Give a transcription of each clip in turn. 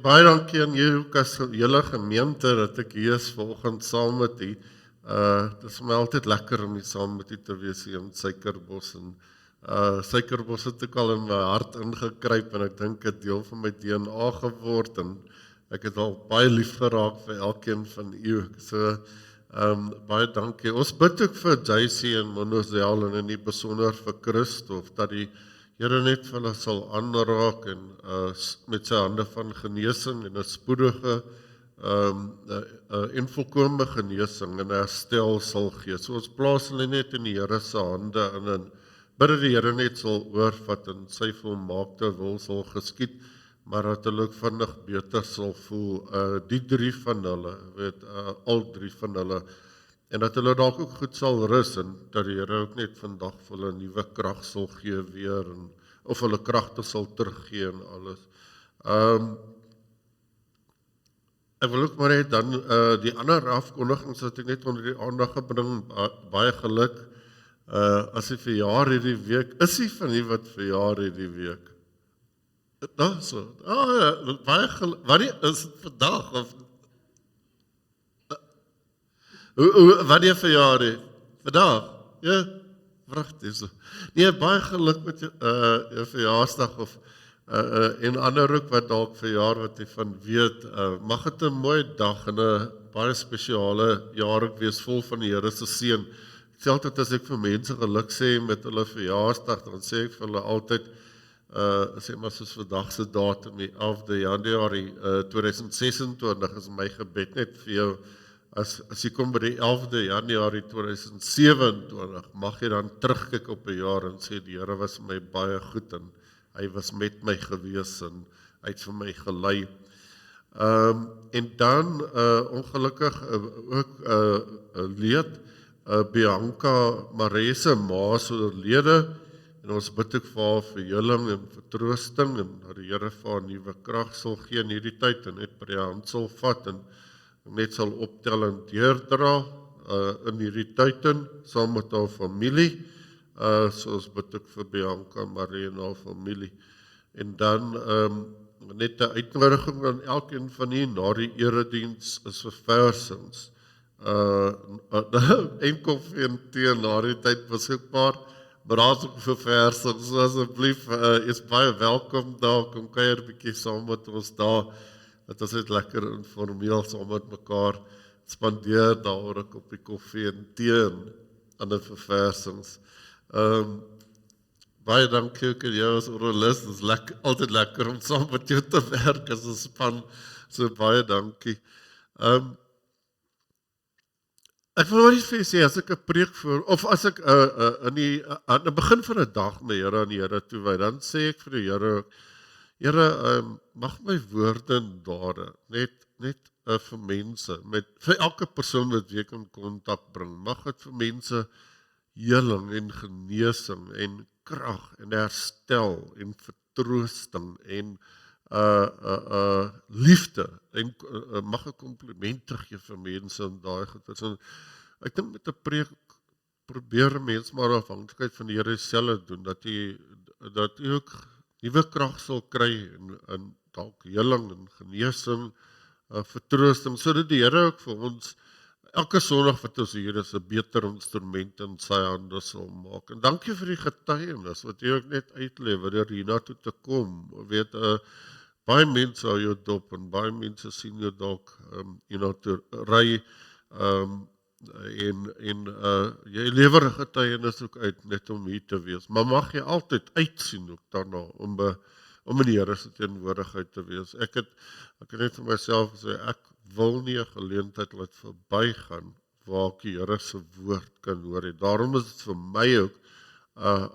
Baie dankie aan jou ook as hele gemeente dat ek hier is vanoggend saam met u. Dit is my altyd lekker om hier saam met u te wees hier in Suikerbos en Suikerbos het ook al in my hart ingekruip en ek dink 'n deel van my DNA geword en ek het al baie lief geraak vir elkeen van u. So baie dankie. Ons bid ook vir JC en Monozel en in die besonder vir Christof dat die Here net vir hulle sal aanraak en met sy hande van genesing en 'n spoedige en volkome genesing en herstel sal gee. So ons plaas hulle net in die Here se hande en bid dat die Here net sal oorvat en sy volmaakte wil sal geskied, maar dat hulle ook vinnig beter sal voel. Die drie van hulle, al drie van hulle, en dat hulle dalk ook goed sal rus en dat die Here ook net vandag vir hulle nuwe krag sal gee weer en of hulle kragte sal teruggee en alles. Ek wil ook maar net dan die ander afkondigings wat ek net onder die aandag gebring, baie geluk as jy verjaar hierdie week. Is jy van die wat verjaar hierdie week? Nou so. Baie geluk. Wanneer is dit vandag of wanneer verjaar jy? Vandag? Ja, pragtig so. Nee, baie geluk met jou verjaarsdag of en ander ook wat dalk verjaar wat jy van weet. Mag dit 'n mooi dag en 'n baie spesiale jaar ook wees vol van die Here se seën. Ek sê altyd as ek vir mense geluk sê met hulle verjaarsdag, dan sê ek vir hulle altyd sê maar soos vandag se datum, die 11de Januarie 2026 is my gebed net vir jou. As jy kom by die 11de Januarie 2027, mag jy dan terugkyk op 'n jaar en sê die Here was my baie goed en hy was met my gewees en hy het vir my gelei. En dan ongelukkig ook leed Bianca Marese ma se oorlede en ons bid ook vir haar verheling en vertroosting en dat die Here vir haar nuwe krag sal gee in hierdie tyd en net by die hand sal vat en net sal optel en deurdra in hierdie tyd in, saam met haar familie. Soos bid ek vir Bianca Marie en haar familie. En dan net 'n uitnodiging aan elkeen van u na die erediens is verversings. En koffie en tee na die tyd beskikbaar. Maar daar's ook verversings, so asseblief is baie welkom daar, kom kuier 'n bietjie saam met ons daar. Dat ons net lekker informeel saam met mekaar spandeer daar 'n koppie koffie en tee en ander verversings. Baie dankie ook aan jou as oralist. Dit is altyd lekker om saam met jou te werk as 'n span. So baie dankie. Ek wil net vir sê as ek 'n preek voor of as ek aan die begin van 'n dag na Here aan die Here toewy, dan sê ek vir die Here, Here, mag my woorde en dade net vir mense, vir elke persoon wat jy kan kontak bring, mag dit vir mense heling en genesing en krag en herstel en vertroosting en liefde en mag 'n kompliment teruggee vir mense en daai goed. So, ek dink met 'n preek probeer mense maar afhanklikheid van die Here self doen dat jy ook nuwe krag sal kry en dalk heling en genesing, vertroosting, sodat die Here ook vir ons elke Sondag wat ons hier is 'n beter instrument in sy hande sal maak. En dankie vir die getuienis wat jy ook net uitlewer deur hiernatoe te kom. Weet baie mense hou jou dop en baie mense sien jou dalk te ry en jy lewer 'n getuienis ook uit net om hier te wees. Maar mag jy altyd uitsien ook daarna om in die Here se teenwoordigheid te wees. Ek het net vir myself gesê ek wil nie 'n geleentheid laat verbygaan waar ek die Here se woord kan hoor. Daarom is dit vir my ook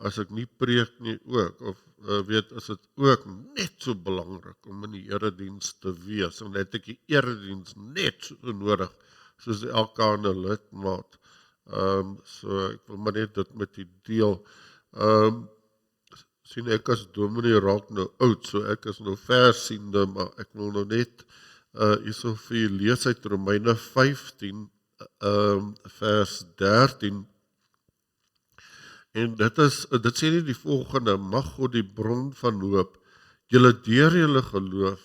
as ek nie preek nie ook of is dit ook net so belangrik om in die erediens te wees en het ek die erediens net so nodig soos elke ander lidmaat. So ek wil maar net dit met u deel. Sien ek as dominee raak nou oud, so ek is nou versiende, maar ek wil nou net hierso vir u lees uit Romeine 15 vers 13. En dit sê nie die volgende: mag God die bron van hoop julle deur julle geloof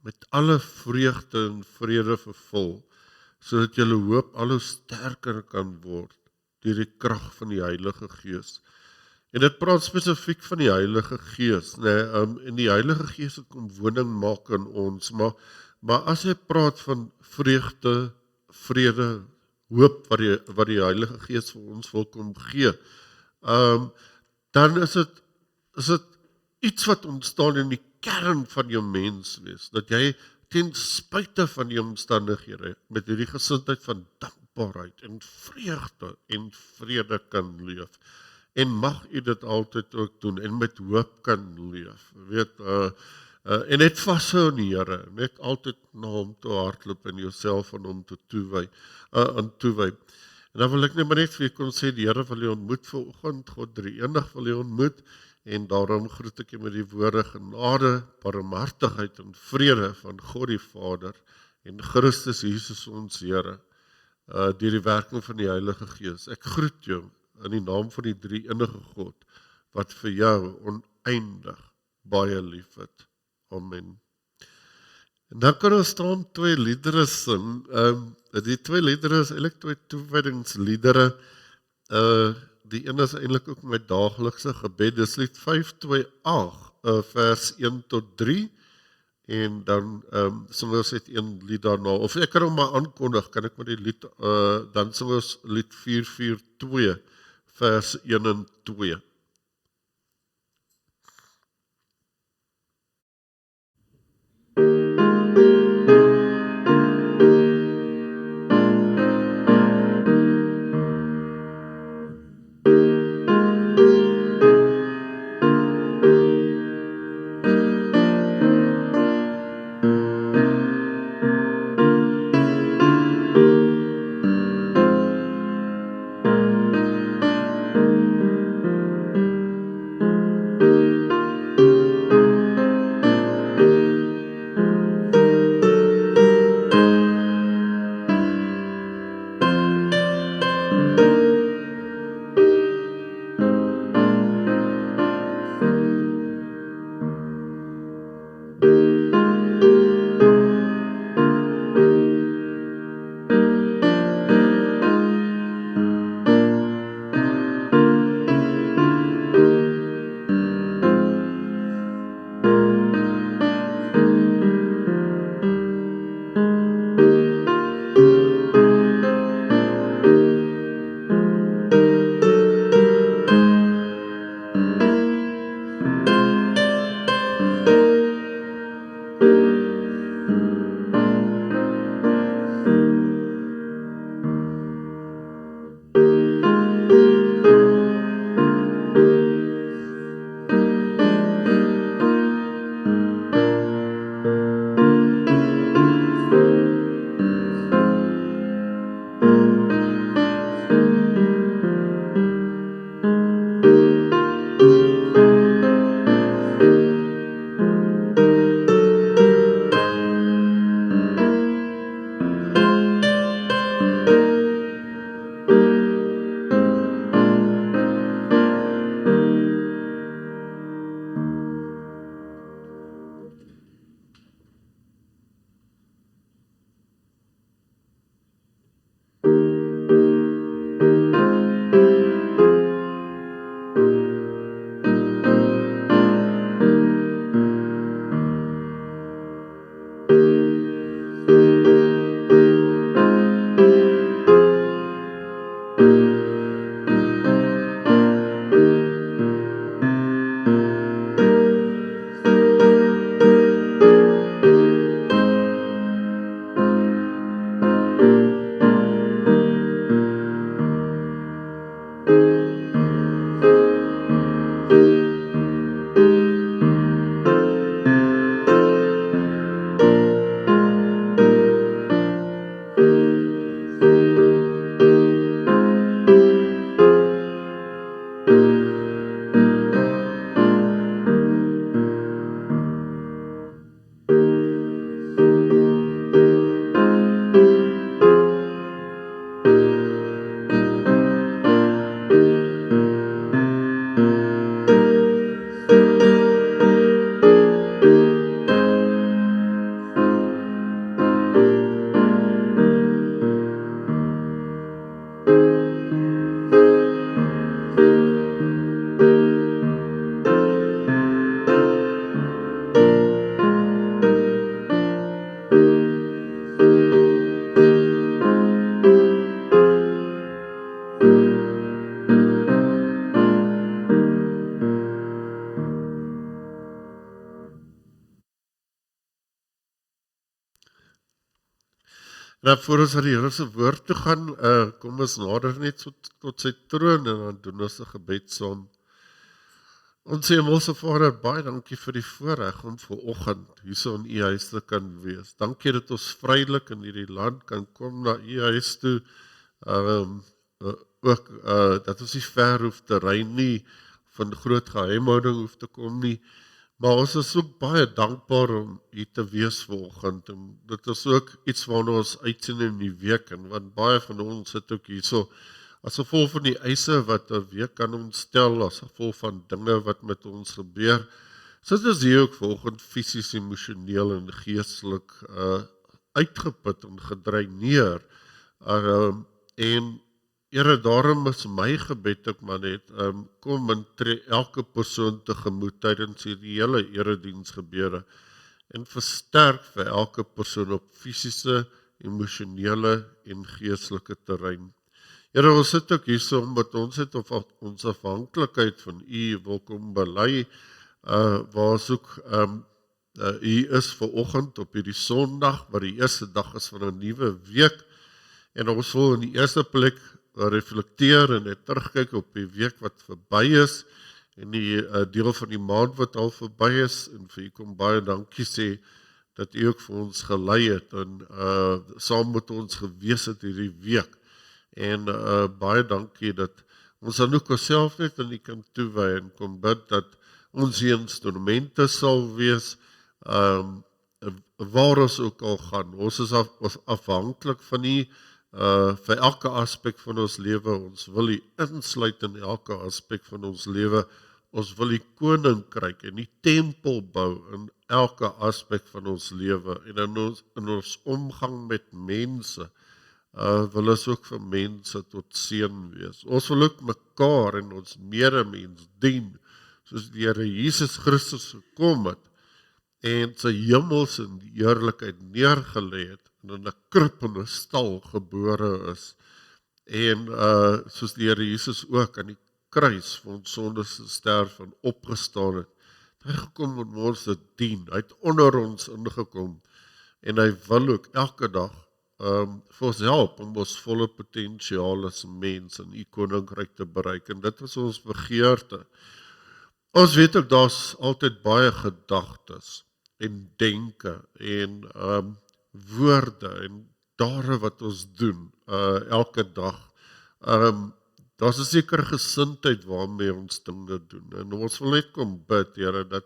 met alle vreugde en vrede vervul, sodat julle hoop al hoe sterker kan word deur die krag van die Heilige Gees. En dit praat spesifiek van die Heilige Gees, en die Heilige Gees het kom woning maak in ons, maar as hy praat van vreugde, vrede, hoop wat die Heilige Gees vir ons wil kom gee, dan is dit iets wat ontstaan in die kern van jou menswees, dat jy ten spyte van die omstandighede met hierdie gesindheid van dankbaarheid en vreugde en vrede kan leef. En mag u dit altyd ook doen en met hoop kan leef. Weet, en net vashou in die Here, net altyd na hom toe hardloop en jouself aan hom toe toewy. En dan wil ek net vir u kon sê, die Here wil u ontmoet vanoggend, God drie-enig wil u ontmoet, en daarom groet ek u met die woorde genade, barmhartigheid en vrede van God die Vader en Christus Jesus ons Here, deur die werking van die Heilige Gees. Ek groet jou in die naam van die drie-enige God, wat vir jou oneindig baie lief het. Amen. En dan kan ons staan twee liedere sing. Die twee liedere is eintlik twee toewydingsliedere. Die een is eintlik ook my daaglikse gebed. Dis lied 528, vers 1 tot 3. En dan sing ons net een lied daarna. Of ek kan hom maar aankondig, kan ek met die lied, dan sing ons lied 442, vers 1 en 2. En dan voor ons aan die Here se woord toe gaan, kom ons nader net so tot sy troon en dan doen ons 'n gebed saam. Ons Hemelse Vader, baie dankie vir die voorreg om vanoggend hierso in U huis te kan wees. Dankie dat ons vrylik in hierdie land kan kom na U huis toe. Ook dat ons nie ver hoef te ry nie, van groot geheimhouding hoef te kom nie. Maar ons is ook baie dankbaar om hier te wees vanoggend. En dit is ook iets waarna ons uitsien in die week, en want baie van ons sit ook hierso as gevolg van die eise wat 'n week kan ontstel, as gevolg van dinge wat met ons gebeur. Sit ons hier ook vanoggend fisies, emosioneel en geestelik uitgeput en gedreineer. En Here, daarom is my gebed ook maar net, kom en tree elke persoon tegemoet tydens hierdie hele erediens gebeure en versterk vir elke persoon op fisiese, emosionele en geestelike terrein. Here, ons sit ook hierso omdat ons het op ons afhanklikheid van U wil kom bely, waar ons ook U is vanoggend op hierdie Sondag, wat die eerste dag is van 'n nuwe week, en ons wil in die eerste plek reflekteer en net terugkyk op die week wat verby is en die deel van die maand wat al verby is, en vir U kom baie dankie sê dat U ook vir ons gelei het en saam met ons gewees het hierdie week, en baie dankie dat ons dan ook onsself net aan U kan toewy en kom bid dat ons die instrumente sal wees, waar ons ook al gaan. Ons is afhanklik van U, vir elke aspek van ons lewe. Ons wil U insluit in elke aspek van ons lewe. Ons wil U koninkryk en die tempel bou in elke aspek van ons lewe, en in ons omgang met mense, wil ons ook vir mense tot seën wees. Ons wil ook mekaar en ons medemens dien, soos die Here Jesus Christus gekom het en sy hemels in die heerlikheid neergelê het en in 'n krib en 'n stal gebore is, en soos die Here Jesus ook aan die kruis vir ons sondes gesterf en opgestaan het. Hy het gekom om ons te dien. Hy het onder ons ingekom en hy wil ook elke dag vir ons help om ons volle potensiaal as mens in U koninkryk te bereik, en dit was ons begeerte. Ons weet ook daar's altyd baie gedagtes en denke en woorde en dade wat ons doen elke dag. Daar's 'n sekere gesindheid waarmee ons dinge doen, en ons wil net kom bid, Here, dat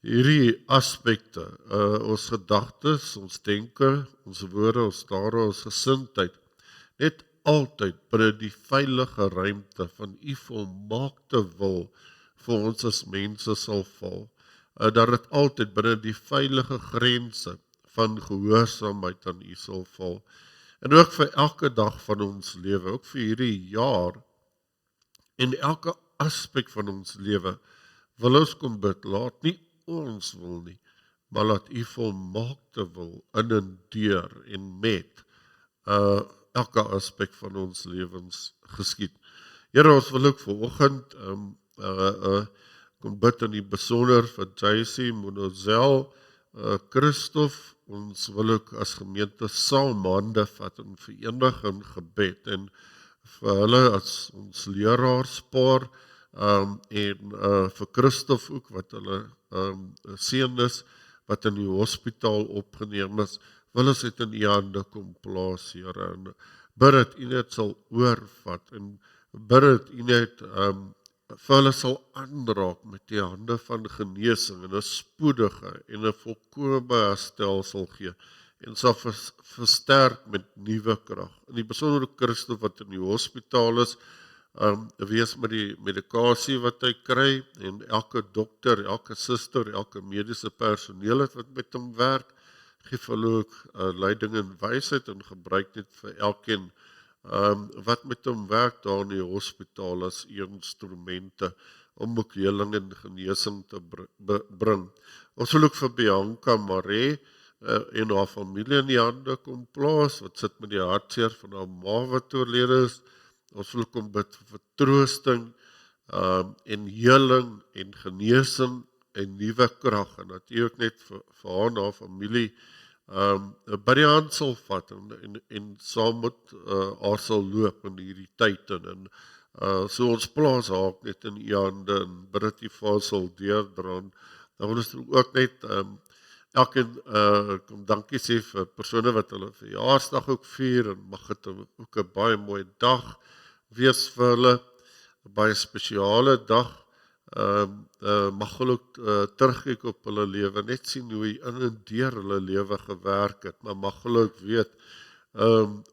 hierdie aspekte, ons gedagtes, ons denke, ons woorde, ons dade, ons gesindheid, net altyd binne die veilige ruimte van U volmaakte wil vir ons as mense sal val. Dat dit altyd binne die veilige grense van gehoorsaamheid aan U sal val. En ook vir elke dag van ons lewe, ook vir hierdie jaar, en elke aspek van ons lewe, wil ons kom bid, laat nie ons wil nie, maar laat U volmaakte wil in en deur en met elke aspek van ons lewens geskied. Here, ons wil ook vanoggend kom bid in die besonder vir JC, Monozel, Christof. Ons wil ook as gemeente saam hande vat en verenig in gebed, en vir hulle as ons leraarspaar, en vir Christof ook, wat hulle seun is, wat in die hospitaal opgeneem is, wil ons dit in U hande kom plaas, Here, en bid dat U net sal oorvat, en bid dat U net vir hulle sal aanraak met die hande van genesing, en 'n spoedige en 'n volkome herstel sal gee, en sal versterk met nuwe krag. In die besonder Christof wat in die hospitaal is, wees met die medikasie wat hy kry, en elke dokter, elke suster, elke mediese personeel wat met hom werk, gee vir hulle ook leiding en wysheid, en gebruik dit vir elkeen wat met hom werk daar in die hospitaal as instrumente om ook heling en genesing te bring. Ons wil ook vir Bianca Maree en haar familie in die hande kom plaas, wat sit met die hartseer van haar ma wat oorlede is. Ons wil kom bid vir troosting en heling en genesing en nuwe krag, en dat U ook net vir haar en haar familie by die hand sal vat en saam met haar sal loop in hierdie tyd en so ons plaas haar ook net in u hande en bid dat u vir haar sal deurdra. Dan wil ons ook net elkeen kom dankie sê vir persone wat hulle verjaarsdag ook vier en mag dit ook 'n baie mooi dag wees vir hulle, 'n baie spesiale dag. Mag hulle ook terugkyk op hulle lewe, net sien hoe hy in en deur hulle lewe gewerk het, maar mag hulle ook weet,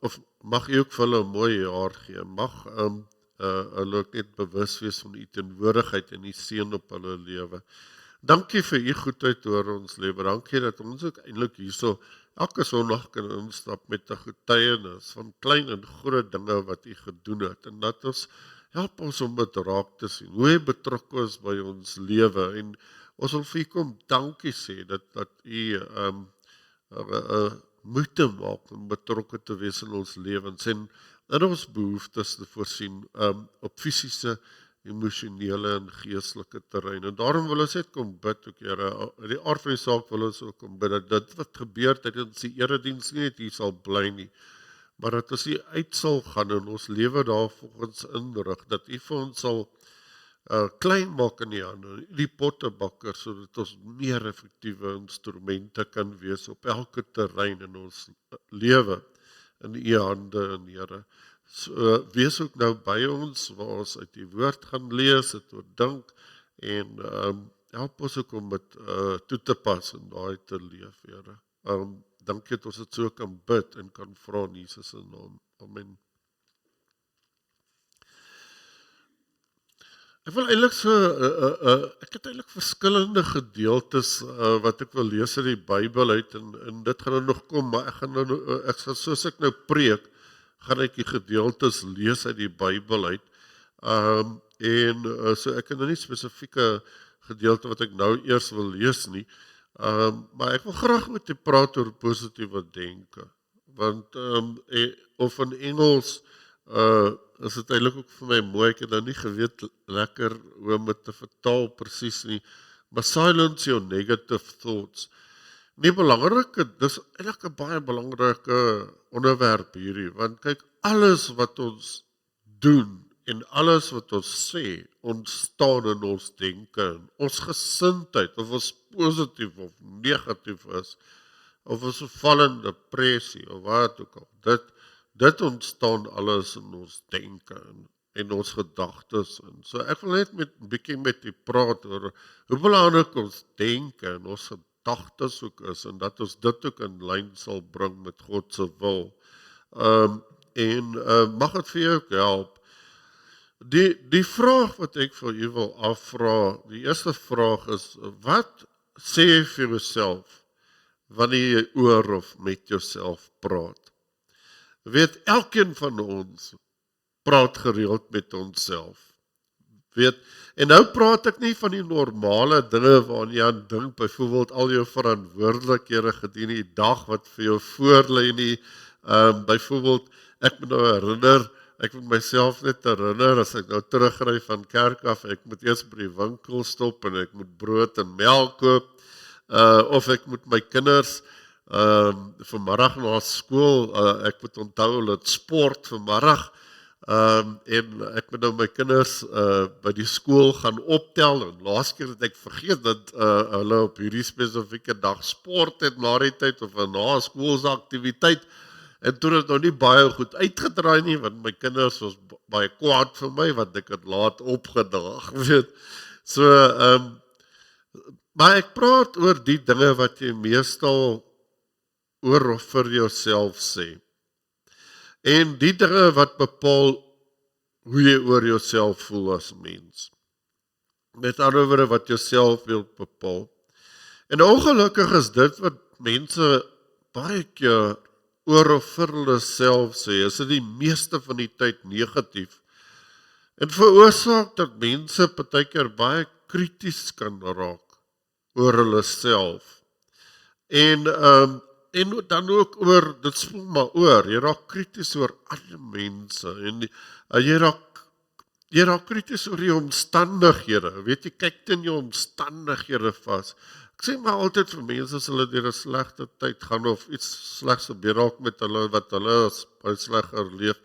of mag hy ook vir hulle 'n mooi jaar gee, mag hulle ook net bewus wees van die teenwoordigheid en die seën op hulle lewe. Dankie vir u goedheid oor ons lewe, dankie dat ons ook eintlik hierso elke Sondag kan instap met 'n getuienis van klein en groot dinge wat u gedoen het, en dat ons help ons om dit raak te sien, hoe hy betrokke is by ons lewe, en ons wil vir u kom dankie sê, dat u moeite maak om betrokke te wees in ons lewens, en in ons behoeftes te voorsien, op fisiese, emosionele en geestelike terrein, en daarom wil ons net kom bid, ook Here, in die aard van die saak wil ons ook kom bid, dat dit wat gebeur tydens die erediens nie net hier sal bly nie, maar dat ons hier uit sal gaan en ons lewe daar volgens inrig, dat u vir ons sal klein maak in die hande, die pottebakker, sodat ons meer effektiewe instrumente kan wees op elke terrein in ons lewe, in u hande, en Here. So, wees ook nou by ons, waar ons uit die woord gaan lees, het oordink, en help ons ook om dit toe te pas en daai te leef, Here. Dankie dat ons dit so kan bid en kan vra in Jesus se naam. Amen. Ek wil eintlik ek het eintlik verskillende gedeeltes wat ek wil lees uit die Bybel uit, en dit gaan nog kom, maar ek sal soos ek nou preek, gaan ek die gedeeltes lees uit die Bybel uit, so ek het nou nie spesifieke gedeelte wat ek nou eers wil lees nie, maar ek wil graag met u praat oor positiewe denke, want of in Engels is dit eintlik ook vir my mooi, ek het nou nie geweet lekker hoe om dit te vertaal presies nie, maar silence your negative thoughts. Nie belangrik, dis eintlik 'n baie belangrike onderwerp hierdie, want kyk, alles wat ons doen en alles wat ons sê, ontstaan in ons denke, ons gesindheid, of ons positief of negatief is, of ons val in depressie, of wat ook al, dit ontstaan alles in ons denke, en ons gedagtes, en so ek wil net 'n bietjie met u praat oor, hoe belangrik ons denke, en ons gedagtes ook is, en dat ons dit ook in lyn sal bring met God se wil, mag het vir jou ook help. Die vraag wat ek vir u wil afvra, die eerste vraag is, wat sê jy vir jouself, wanneer jy oor of met jouself praat? Weet, elkeen van ons praat gereeld met onsself. Weet, en nou praat ek nie van die normale dinge waaraan jy aan dink, byvoorbeeld al jou verantwoordelikhede gedurende die dag wat vir jou voorlê nie, byvoorbeeld, ek moet myself net herinner, as ek nou terugry van kerk af, ek moet eers by die winkel stop, en ek moet brood en melk koop, of ek moet my kinders, vanmiddag na skool, ek moet onthou hulle het sport vanmiddag, en ek moet nou my kinders by die skool gaan optel, en laas keer het ek vergeet dat hulle op hierdie spesifieke dag sport het na die tyd, of na skoolse aktiwiteit, en toe het nou nie baie goed uitgedraai nie, want my kinders was baie kwaad vir my, want ek het laat opgedaag, weet. So, maar ek praat oor die dinge wat jy meestal oor of vir jouself sê. En die dinge wat bepaal hoe jy oor jouself voel as mens. Met ander woorde wat jouself wil bepaal. En ongelukkig is dit wat mense baie keer oor of vir hulle self sê, is dit die meeste van die tyd negatief. En veroorsaak dat mense partykeer baie krities kan raak oor hulle self. En dan ook oor, dit spoel maar oor, jy raak krities oor ander mense, en jy raak krities oor die omstandighede, weet jy, kyk in jou omstandighede vas, Ek sê maar altyd vir mense as hulle deur 'n slegte tyd gaan of iets slegs gebeur dalk met hulle wat hulle as baie sleg erleef,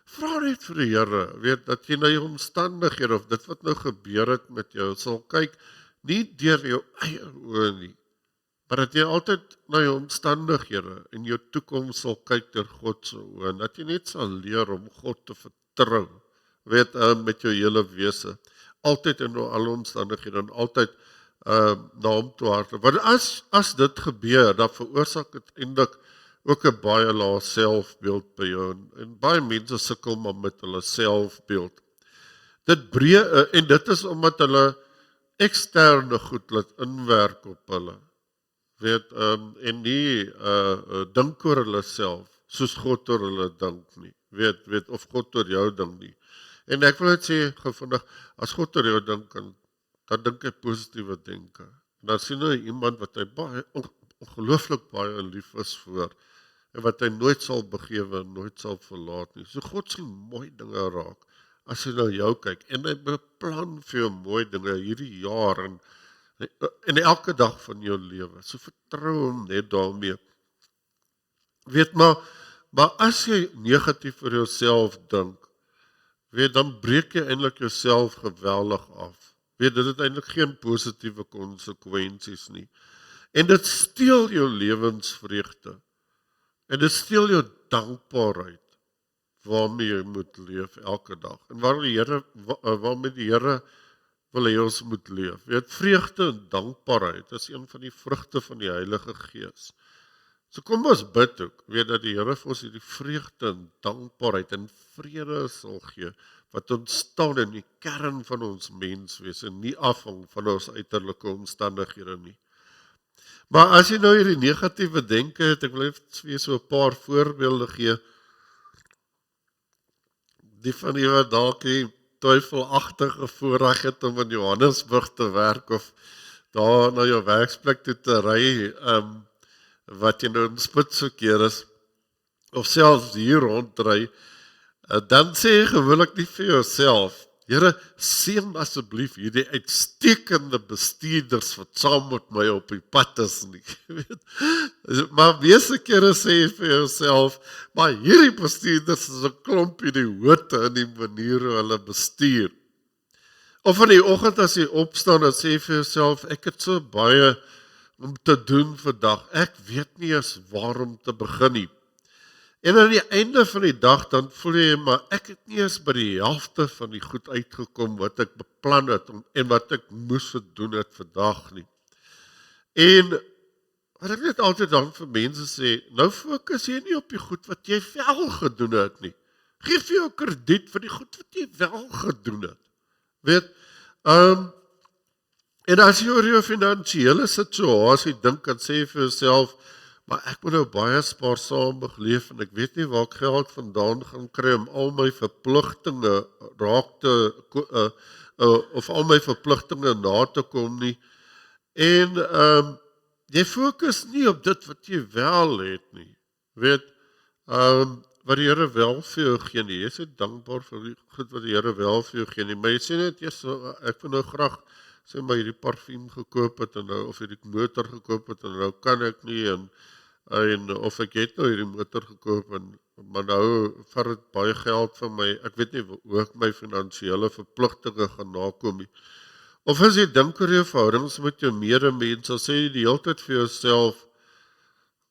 vra net vir die Here, weet dat jy na jou omstandighede of dit wat nou gebeur het met jou sal kyk, nie deur jou eie oë nie, maar dat jy altyd na jou omstandighede en jou toekoms sal kyk deur God se oë, en dat jy net sal leer om God te vertrou, weet met jou hele wese, altyd in alle omstandighede en altyd na hom toe hardloop. Want as dit gebeur, dan veroorsaak dit eintlik ook 'n baie lae selfbeeld by jou en baie mense sukkel maar met hulle selfbeeld. Dit breek en dit is omdat hulle eksterne goed laat inwerk op hulle. Weet en nie dink oor hulle self soos God oor hulle dink nie. Weet of God oor jou dink nie. En ek wil net sê gevindig, as God oor jou dink, dan dink hy positiewe denke. En dan sien hy iemand wat hy baie ongelooflik baie lief is voor en wat hy nooit sal begewe en nooit sal verlaat nie. So God sien mooi dinge raak as hy na jou kyk en hy beplan vir jou mooi dinge hierdie jaar en elke dag van jou lewe. So vertrou hom net daarmee. Weet maar as jy negatief vir jouself dink, weet dan breek jy eintlik jouself geweldig af. Weet dit het eintlik geen positiewe konsekwensies nie. En dit steel jou lewensvreugde. En dit steel jou dankbaarheid waarmee jy moet leef elke dag. En waarmee die Here wil hê ons moet leef. Weet vreugde en dankbaarheid is een van die vrugte van die Heilige Gees. So kom ons bid ook, weet dat die Here vir ons hierdie vreugde en dankbaarheid en vrede sal gee wat ontstaan in die kern van ons menswees en nie afhang van ons uiterlike omstandighede nie. Maar as jy nou hierdie negatiewe denke het, ek wil net vir so 'n paar voorbeelde gee. Die van die wat dalk die twyfelagtige voorreg het om in Johannesburg te werk of daar na jou werksplek toe te ry, wat jy nou in spitsverkeer is, of selfs hier rondry, dan sê jy gewoonlik nie vir jouself, Here, seën asseblief hierdie uitstekende bestuurders wat saam met my op die pad is nie. Maar meeste kere sê jy vir jouself, maar hierdie bestuurders is 'n klomp idiote in die manier hoe hulle bestuur. Of in die oggend as jy opstaan, dan sê jy vir jouself, ek het so baie om te doen vandag. Ek weet nie eens waar om te begin nie. En aan die einde van die dag, dan voel jy, maar ek het nie eens by die helfte van die goed uitgekom wat ek beplan het en wat ek moes gedoen het vandag nie. En wat ek net altyd dan vir mense sê, nou fokus jy nie op die goed wat jy wel gedoen het nie. Geef jou krediet vir die goed wat jy wel gedoen het. Weet, en as jy oor jou finansiële situasie dink en sê vir jouself, maar ek moet nou baie spaarsamig leef en ek weet nie waar ek geld vandaan gaan kry om al my verpligtinge of al my verpligtinge na te kom nie. En jy fokus nie op dit wat jy wel het nie. Weet, wat die Here wel vir jou gee nie. Jy is dankbaar vir die goed wat die Here wel vir jou gee nie. Maar jy sê net, ek wil nou graag sê maar hierdie parfuum gekoop het en nou, of hierdie motor gekoop het en nou kan ek nie en of ek het nou hierdie motor gekoop maar nou vat dit baie geld van my, ek weet nie hoe ek my finansiële verpligtinge gaan nakom nie. Of as jy dink oor jou verhoudings met jou medemens, dan sê jy die hele tyd vir jouself,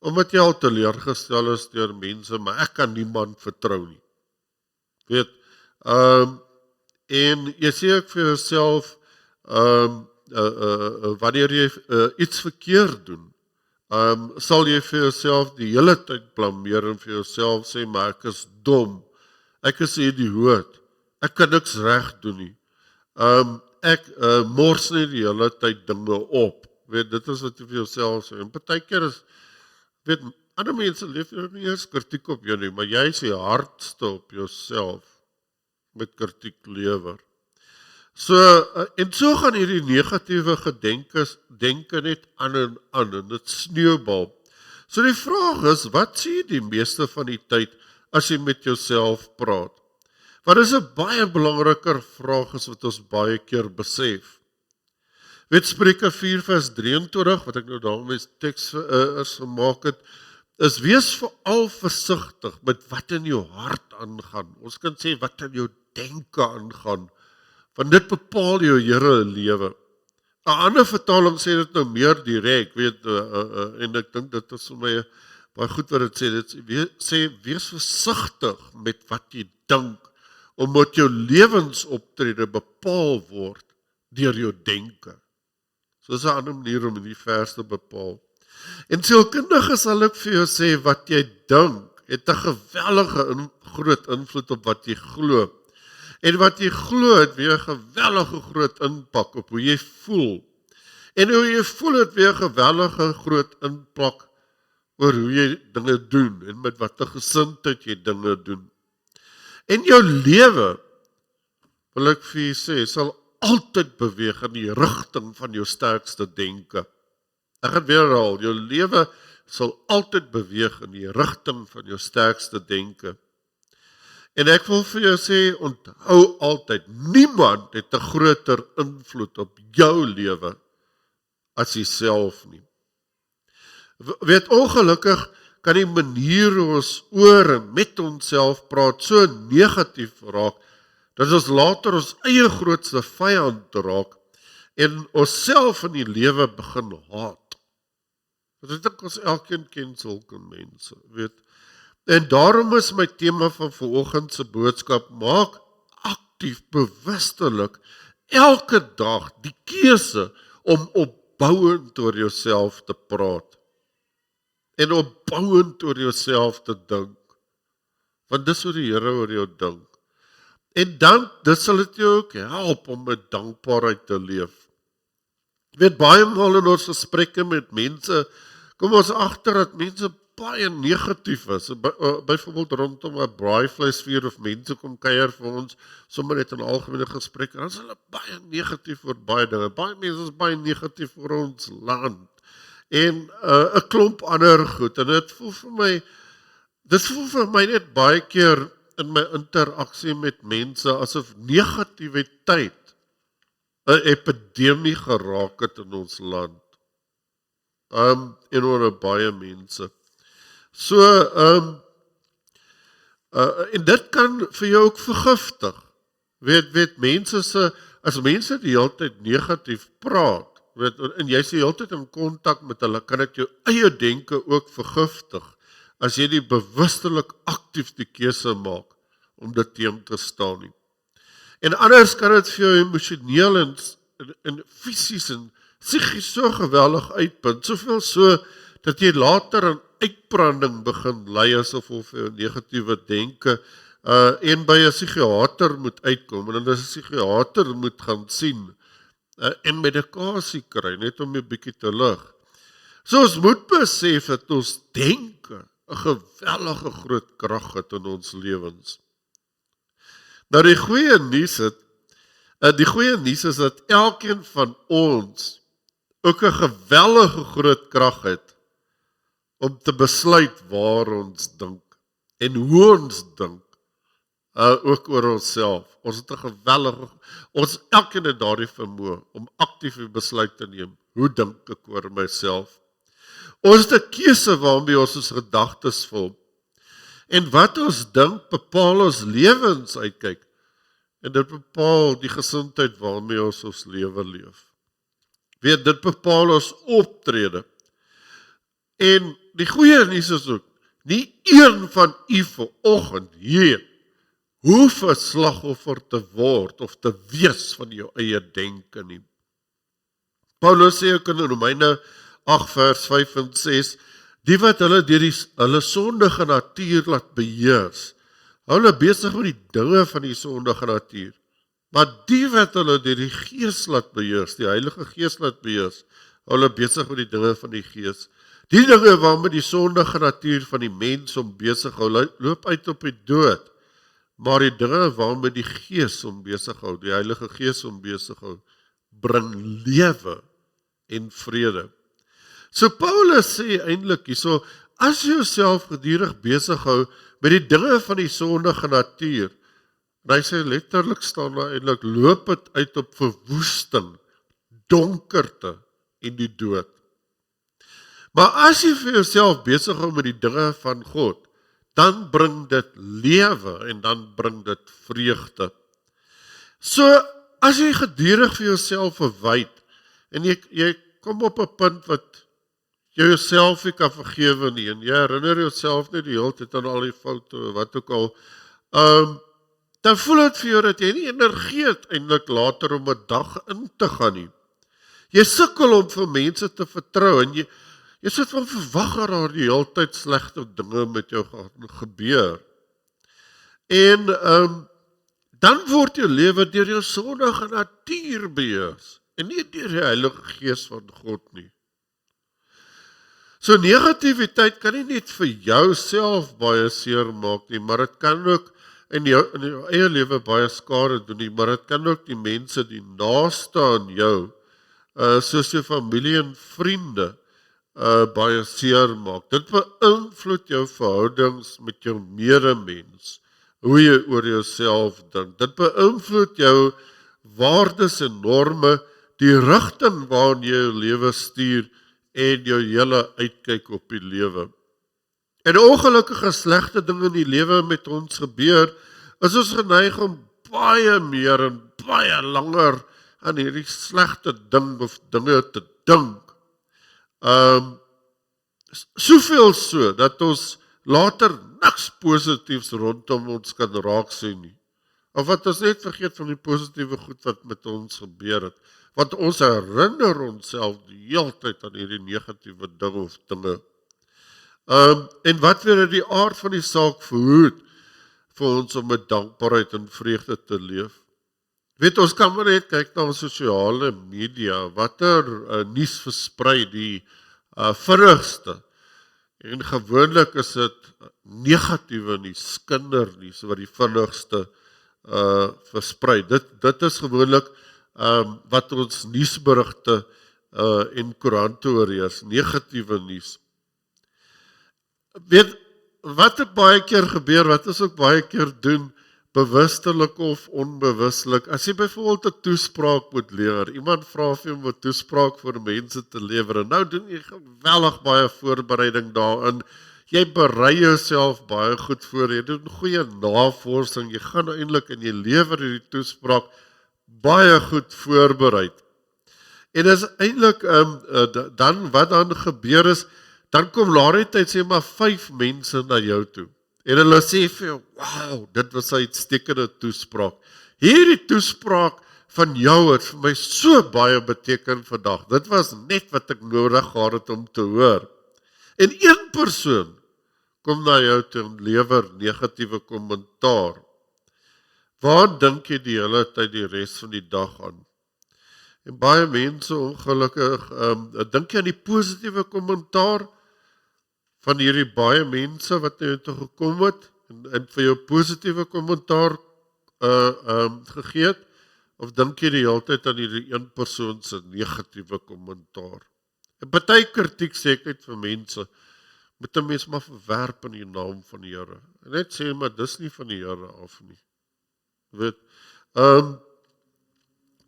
omdat jy al teleurgestel is deur mense, maar ek kan niemand vertrou nie. Weet, en jy sê ek vir jouself, wanneer jy iets verkeerd doen, sal jy vir jouself die hele tyd blameer en vir jouself sê, maar ek is dom, ek is 'n idioot, ek kan niks reg doen nie, ek mors nie die hele tyd dinge op, weet, dit is wat jy vir jouself sê, en partykeer is, weet, ander mense leef nie eens kritiek op jou nie, maar jy is die hardste op jouself met kritiek lewer. So gaan hierdie negatiewe denke net aan en dit sneeubal. So die vraag is, wat sê jy die meeste van die tyd as jy met jouself praat? Wat is 'n baie belangriker vraag is wat ons baie keer besef. Weet Spreuke 4 vers 23, wat ek nou daarmee teks is gemaak het, is wees veral versigtig met wat in jou hart aangaan. Ons kan sê wat in jou denke aangaan, want dit bepaal jou hele lewe. 'n Ander vertaling sê dit nou meer direk, weet, en ek dink dit is vir my baie goed wat dit sê. Dit sê wees versigtig met wat jy dink, omdat jou lewensoptrede bepaal word deur jou denke. So is 'n ander manier om in die vers te bepaal. En sielkundige sal ek vir jou sê, wat jy dink, het 'n geweldige groot invloed op wat jy glo. En wat jy glo het weer 'n gewellige groot impak op hoe jy voel. En hoe jy voel het weer 'n gewellige groot impak oor hoe jy dinge doen en met watter gesindheid jy dinge doen. En jou lewe, wil ek vir jy sê, sal altyd beweeg in die rigting van jou sterkste denke. Ek gaan weer herhaal, jou lewe sal altyd beweeg in die rigting van jou sterkste denke. En ek wil vir jou sê, onthou altyd, niemand het 'n groter invloed op jou lewe as jouself nie. Weet, ongelukkig kan die manier hoe ons oor en met onsself praat so negatief raak, dat ons later ons eie grootste vyand raak en onsself in die lewe begin haat. Want ek dink ons elkeen ken sulke mense, weet. En daarom is my tema van vanoggend se boodskap, maak aktief, bewustelik, elke dag die keuse om opbouend oor jouself te praat. En opbouend oor jouself te dink. Want dis hoe die Here oor jou dink. En dan, dit sal dit jou ook help om met dankbaarheid te leef. Jy weet, baie maal in ons gesprekke met mense, kom ons agter dat mense baie negatief is. Byvoorbeeld rondom 'n braaivleisvuur of mense kom kuier vir ons, sommer net in algemene gesprekke, dan is hulle baie negatief oor baie dinge. Baie mense is baie negatief oor ons land. En 'n klomp ander goed. En dit voel vir my net baie keer in my interaksie met mense asof negativiteit 'n epidemie geraak het in ons land. En oor baie mense. So, en dit kan vir jou ook vergiftig. Weet mense as mense die hele tyd negatief praat, weet, en jy is die hele tyd in kontak met hulle, kan dit jou eie denke ook vergiftig, as jy die bewustelik aktief die keuse maak, om dit teen te staan nie. En anders kan dit vir jou emosioneel en fisies en psigies so geweldig uitpunt, soveel so, dat jy later aan uitbranding begin ly asof of jou negatiewe denke, en by 'n psigiater moet uitkom, en dan is 'n psigiater moet gaan sien, en medikasie kry, net om 'n bietjie te lig. So ons moet besef dat ons denke 'n geweldige groot krag het in ons lewens. Nou die goeie nuus is dat elkeen van ons ook 'n geweldige groot krag het om te besluit waar ons dink en hoe ons dink, ook oor onsself. Ons het 'n geweldige, elkeen het daardie vermoë om aktief 'n besluit te neem. Hoe dink ek oor myself? Ons het 'n keuse waarmee ons gedagtes vul. En wat ons dink bepaal ons lewensuitkyk. En dit bepaal die gesindheid waarmee ons lewe leef. Weet, dit bepaal ons optrede. En die goeie nuus is ook, nie een van u vanoggend hier hoef 'n slagoffer te word of te wees van jou eie denke nie. Paulus sê ook in Romeine 8 vers 5 en 6, die wat hulle deur hulle sondige natuur laat beheers, hulle besig met die dinge van die sondige natuur, maar die wat hulle deur die Gees laat beheers, die Heilige Gees laat beheers, hulle besig met die dinge van die Gees. Die dinge waarmee die sondige natuur van die mens om besig hou, loop uit op die dood, maar die dinge waarmee die Gees om besig hou, die Heilige Gees om besig hou, bring lewe en vrede. So Paulus sê eintlik hierso, as jy jouself gedurig besig hou met die dinge van die sondige natuur, en hy sê letterlik staan daar eintlik, loop het uit op verwoesting, donkerte en die dood. Maar as jy vir jouself besig hou met die dinge van God, dan bring dit lewe en dan bring dit vreugde. So, as jy gedurig vir jouself verwyd, en jy kom op 'n punt wat jy jouself nie kan vergewe nie, en jy herinner jouself net die hele tyd aan al die foute, wat ook al, dan voel dit vir jou dat jy nie energie het eintlik later om 'n dag in te gaan nie. Jy sukkel om vir mense te vertrou, en jy sit van verwag dat daar die hele tyd slegte dinge met jou gaan gebeur. En dan word jou lewe deur jou sondige natuur beheers, en nie deur die Heilige Gees van God nie. So negativiteit kan nie net vir jouself baie seer maak nie, maar dit kan ook in jou eie lewe baie skade doen nie, maar dit kan ook die mense die naaste aan jou, soos jou familie en vriende, baie seer maak. Dit beïnvloed jou verhoudings met jou medemens, hoe jy oor jouself dink. Dit beïnvloed jou waardes en norme, die rigting waarin jy jou lewe stuur en jou hele uitkyk op die lewe. En ongelukkige slegte dinge in die lewe met ons gebeur, is ons geneig om baie meer en baie langer aan hierdie slegte ding of dinge te dink. Soveel so, dat ons later niks positiefs rondom ons kan raak sien nie. Of wat ons net vergeet van die positiewe goed wat met ons gebeur het. Want ons herinner onsself die hele tyd aan hierdie negatiewe dinge of dinge. En wat weer die aard van die saak verhoed vir ons om met dankbaarheid en vreugde te leef. Weet, ons kan maar net kyk na sosiale media, wat nuus versprei, die vinnigste. En gewoonlik is dit negatiewe nuus, kindernuus wat die vinnigste versprei. Dit is gewoonlik wat ons nuusberigte en koerante oorheers, negatiewe nuus. Weet, wat het baie keer gebeur, wat ons ook baie keer doen, bewustelik of onbewustelik, as jy byvoorbeeld 'n toespraak moet lewer, iemand vra vir jou om 'n toespraak vir mense te lewer, en nou doen jy geweldig baie voorbereiding daarin, jy berei jouself baie goed voor, jy doen goeie navorsing, jy gaan eintlik en jy lewer hierdie toespraak baie goed voorbereid. En is eintlik, dan wat dan gebeur is, dan kom later tyd sê maar 5 mense na jou toe. En hulle sê vir jou, wow, dit was 'n uitstekende toespraak. Hierdie toespraak van jou het vir my so baie beteken vandag. Dit was net wat ek nodig gehad het om te hoor. En een persoon kom na jou toe en lewer negatiewe kommentaar. Waar dink jy die hele tyd die res van die dag aan? En baie mense ongelukkig, dink jy aan die positiewe kommentaar van hierdie baie mense wat na jou toe gekom het en vir jou positiewe kommentaar gegee het, of dink jy die hele tyd aan hierdie een persoon se negatiewe kommentaar? En party kritiek sê ek net vir mense, moet 'n mens maar verwerp in die naam van die Here. En net sê maar dis nie van die Here af nie. Weet,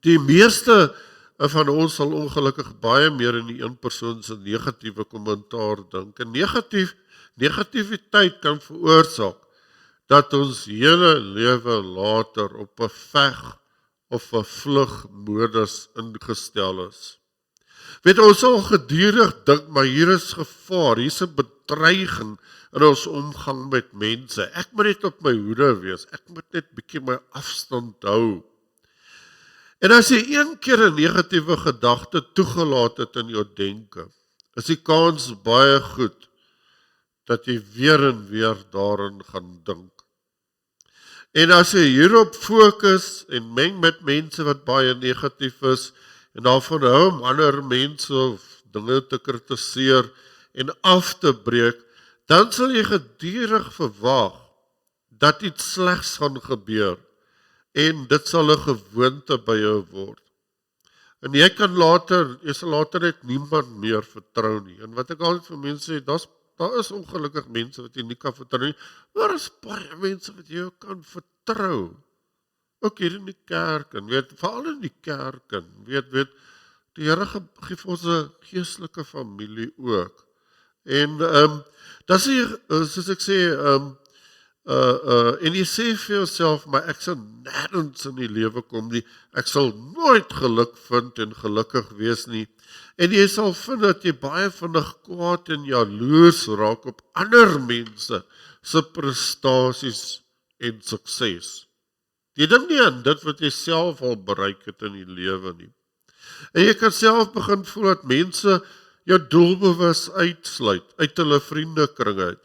die meeste van ons sal ongelukkig baie meer in die een persoon se negatiewe kommentaar dink. En negativiteit kan veroorsaak dat ons hele lewe later op 'n veg of 'n vlugmodus ingestel is. Weet, ons sal gedurig dink, maar hier is gevaar, hier is 'n bedreiging in ons omgang met mense. Ek moet net op my hoede wees, ek moet net bietjie my afstand hou. En as jy een keer 'n negatiewe gedagte toegelaat het in jou denke, is die kans baie goed dat jy weer en weer daarin gaan dink. En as jy hierop fokus en meng met mense wat baie negatief is, en daarvan hou om ander mense of dinge te kritiseer en af te breek, dan sal jy gedurig verwag dat iets slegs gaan gebeur. En dit sal 'n gewoonte by jou word. En jy sal later net niemand meer vertrou nie. En wat ek altyd vir mense sê, daar is ongelukkig mense wat jy nie kan vertrou nie, maar is baie mense wat jy kan vertrou. Ook hier in die kerk, en veral in die kerk, en weet, die Here gee vir ons 'n geestelike familie ook. En dis hier, soos ek sê, en jy sê vir jouself, maar ek sal nêrens in die lewe kom nie, ek sal nooit geluk vind en gelukkig wees nie, en jy sal vind dat jy baie vinnig kwaad en jaloers raak op ander mense se prestasies en sukses. Jy dink nie aan dit wat jy self al bereik het in die lewe nie. En jy kan self begin voel dat mense jou doelbewus uitsluit uit hulle vriendekring uit.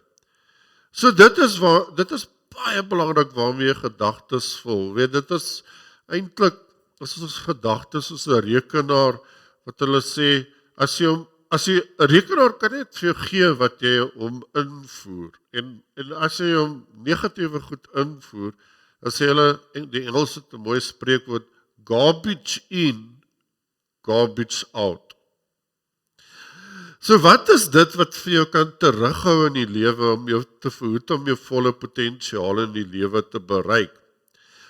So dit is baie belangrik waarmee jy gedagtes vul. Weet, dit is eintlik as ons gedagtes soos 'n rekenaar wat hulle sê, as jy 'n rekenaar kan net vir jou gee wat jy hom invoer. En as jy hom negatiewe goed invoer, dan sê hulle, die Engels het 'n mooi spreekwoord, garbage in, garbage out. So wat is dit wat vir jou kan terughou in die lewe om jou te verhoed om jou volle potensiaal in die lewe te bereik?